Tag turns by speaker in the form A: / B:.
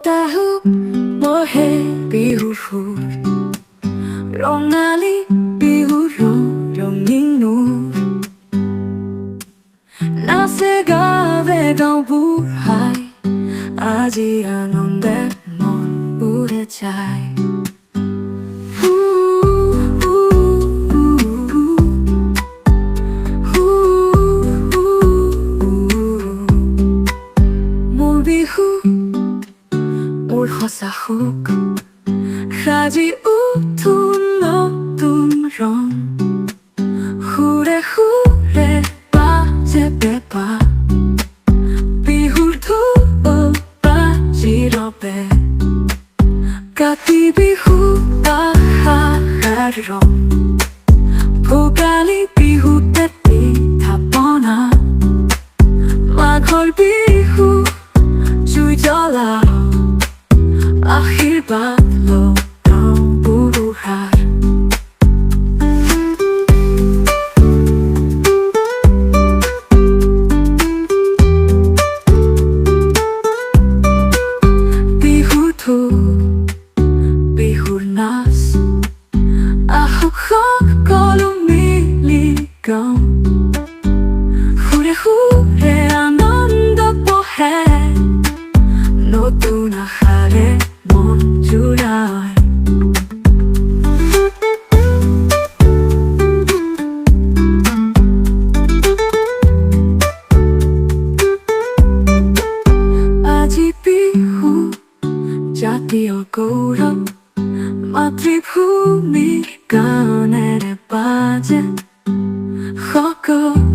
A: তাহু বহে বিহুৰ সুৰ ৰঙালী বিহুৰ ৰঙীন নূৰ নাচে গাৱে গাঁওবোৰ হাই আজি আনন্দে মন উৰে যায় মোৰ বিহু মোৰ সঁচা সুখ সাজি উঠো নতুন ৰং সুৰে সুৰে বাজে পেঁপা বিহুৰ ঢোল বাজি ৰবে কাতি বিহু আশাৰ ৰং ভোগালী বিহুতে পিঠা পনা মাঘৰ বিহু জুই জ্বলা আশীৰ্বাদ লওঁ বুঢ়াৰ বিহুটো বিহুৰ নাচ আহক সকলো মিলি গাওঁ সুৰে সুৰে আনন্দ বহে নতুন আশাৰে মন জুৰাই আজি বিহু জাতীয় গৌৰৱ মাতৃভূমিৰ গানেৰে বাজে সকলো